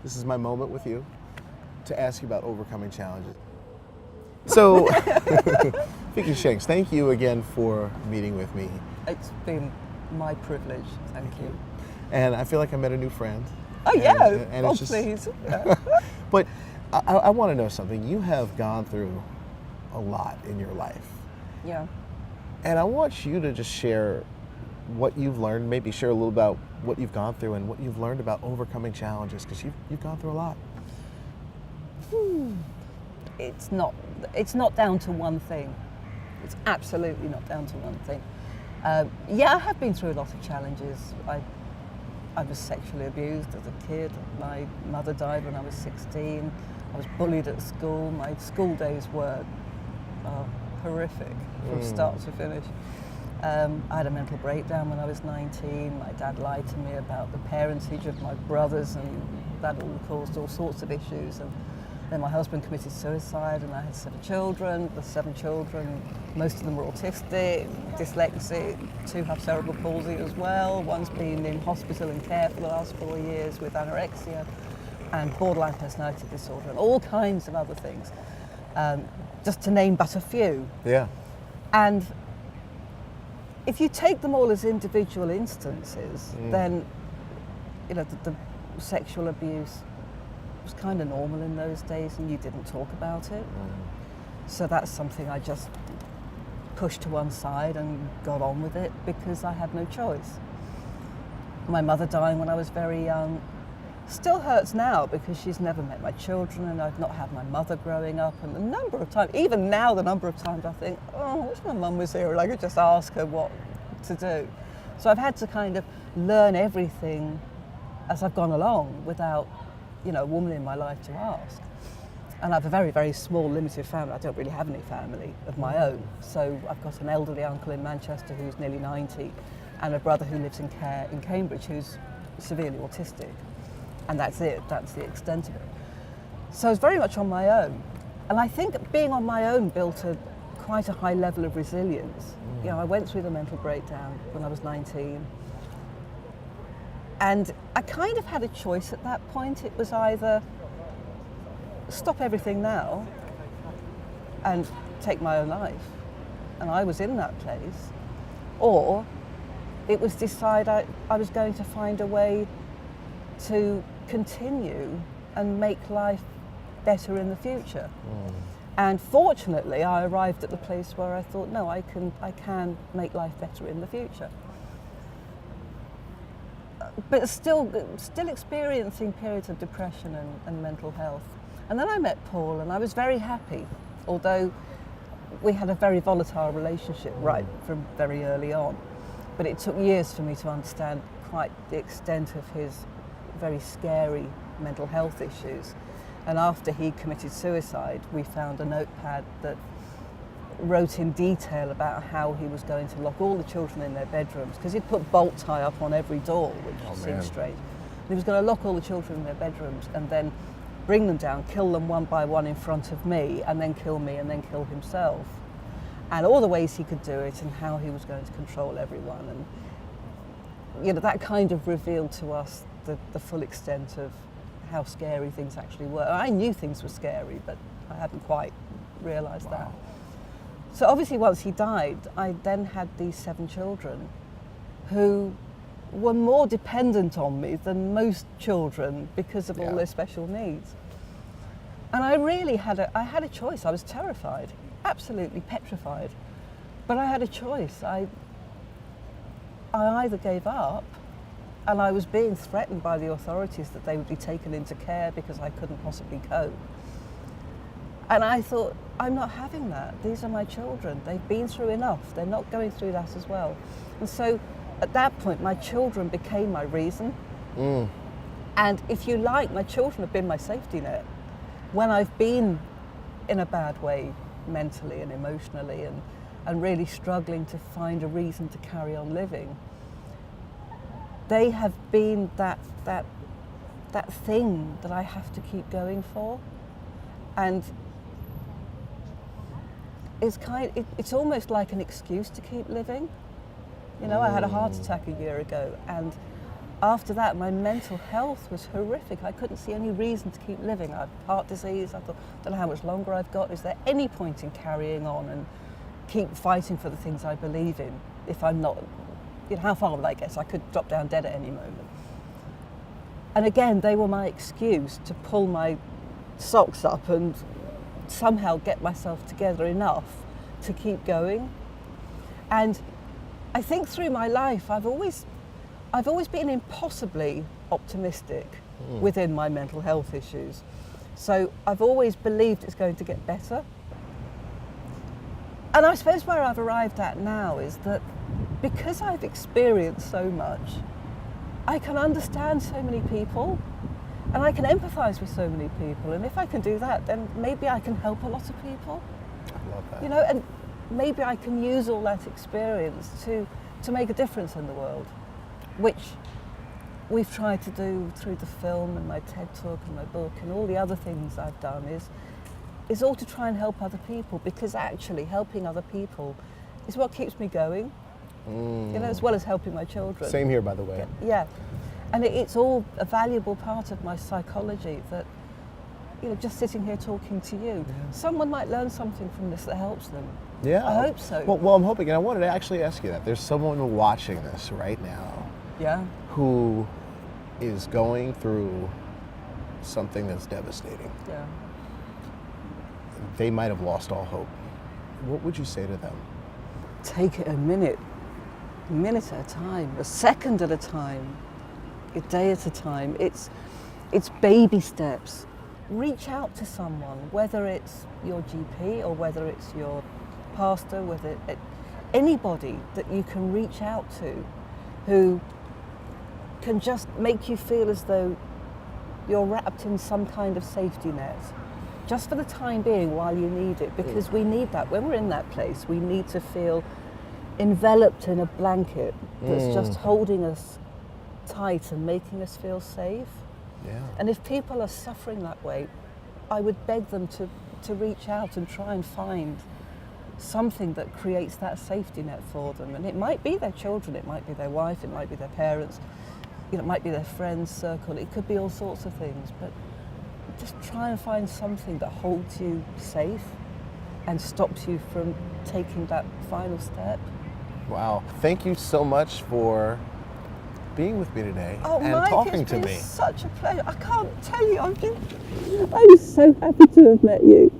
This is my moment with you to ask you about overcoming challenges. So, Vikie Shanks, thank you again for meeting with me. It's been my privilege, thank you. And I feel like I met a new friend. Oh yeah, and it's just, please. But I want to know something. You have gone through a lot in your life. Yeah. And I want you to just share what you've learned, maybe share a little about what you've gone through and what you've learned about overcoming challenges, because you've gone through a lot. It's not down to one thing. It's absolutely not down to one thing. Yeah, I have been through a lot of challenges. I was sexually abused as a kid. My mother died when I was 16. I was bullied at school. My school days were horrific from start to finish. I had a mental breakdown when I was 19. My dad lied to me about the parentage of my brothers, and that all caused all sorts of issues. And then my husband committed suicide, and I had 7 children. The 7 children, most of them were autistic, dyslexic, 2 have cerebral palsy as well. One's been in hospital and care for the last 4 years with anorexia and borderline personality disorder and all kinds of other things, just to name but a few. Yeah. And if you take them all as individual instances, then the sexual abuse was kind of normal in those days, and you didn't talk about it. So that's something I just pushed to one side and got on with it because I had no choice. My mother dying when I was very young still hurts now because she's never met my children, and I've not had my mother growing up, and the number of times, even now the number of times I think, oh, I wish my mum was here and I could just ask her what to do. So I've had to kind of learn everything as I've gone along without a woman in my life to ask. And I have a very, very small, limited family. I don't really have any family of my own. So I've got an elderly uncle in Manchester who's nearly 90, and a brother who lives in care in Cambridge who's severely autistic. And that's it, that's the extent of it. So I was very much on my own. And I think being on my own built quite a high level of resilience. I went through the mental breakdown when I was 19. And I kind of had a choice at that point. It was either stop everything now and take my own life. And I was in that place. Or it was decide I was going to find a way to continue and make life better in the future. And fortunately, I arrived at the place where I thought, no, I can make life better in the future. But still experiencing periods of depression and mental health. And then I met Paul, and I was very happy, although we had a very volatile relationship right from very early on. But it took years for me to understand quite the extent of his very scary mental health issues. And after he committed suicide, we found a notepad that wrote in detail about how he was going to lock all the children in their bedrooms, because he'd put bolt tie up on every door, which seemed strange. And he was going to lock all the children in their bedrooms and then bring them down, kill them one by one in front of me, and then kill me, and then kill himself. And all the ways he could do it and how he was going to control everyone. And that kind of revealed to us the full extent of how scary things actually were. I knew things were scary, but I hadn't quite realised that. So obviously once he died, I then had these 7 children who were more dependent on me than most children because of all their special needs. And I really had a choice. I was terrified, absolutely petrified. But I had a choice. I either gave up, and I was being threatened by the authorities that they would be taken into care because I couldn't possibly cope. And I thought, I'm not having that. These are my children. They've been through enough. They're not going through that as well. And so at that point, my children became my reason. And if you like, my children have been my safety net. When I've been in a bad way mentally and emotionally and really struggling to find a reason to carry on living, they have been that thing that I have to keep going for. And it's almost like an excuse to keep living. I had a heart attack a year ago, and after that, my mental health was horrific. I couldn't see any reason to keep living. I have heart disease. I thought, don't know how much longer I've got. Is there any point in carrying on and keep fighting for the things I believe in if I'm not, how far will I get? I could drop down dead at any moment. And again, they were my excuse to pull my socks up and somehow get myself together enough to keep going. And I think through my life, I've always been impossibly optimistic within my mental health issues. So I've always believed it's going to get better. And I suppose where I've arrived at now is that because I've experienced so much, I can understand so many people and I can empathise with so many people. And if I can do that, then maybe I can help a lot of people. I love that. And maybe I can use all that experience to make a difference in the world, which we've tried to do through the film and my TED Talk and my book and all the other things I've done is all to try and help other people, because actually helping other people is what keeps me going, as well as helping my children. Same here, by the way. Yeah, and it's all a valuable part of my psychology that, just sitting here talking to you, someone might learn something from this that helps them. Yeah. I hope so. Well, I'm hoping, and I wanted to actually ask you that. There's someone watching this right now who is going through something that's devastating. Yeah. They might have lost all hope. What would you say to them? Take it a minute at a time, a second at a time, a day at a time. It's baby steps. Reach out to someone, whether it's your GP or whether it's your pastor, whether anybody that you can reach out to who can just make you feel as though you're wrapped in some kind of safety net, just for the time being while you need it, because we need that. When we're in that place, we need to feel enveloped in a blanket that's just holding us tight and making us feel safe. Yeah. And if people are suffering that way, I would beg them to reach out and try and find something that creates that safety net for them. And it might be their children, it might be their wife, it might be their parents, it might be their friends' circle, it could be all sorts of things, but just try and find something that holds you safe and stops you from taking that final step. Wow. Thank you so much for being with me today and Mike, talking it's to been me. Such a pleasure. I can't tell you, I'm so happy to have met you.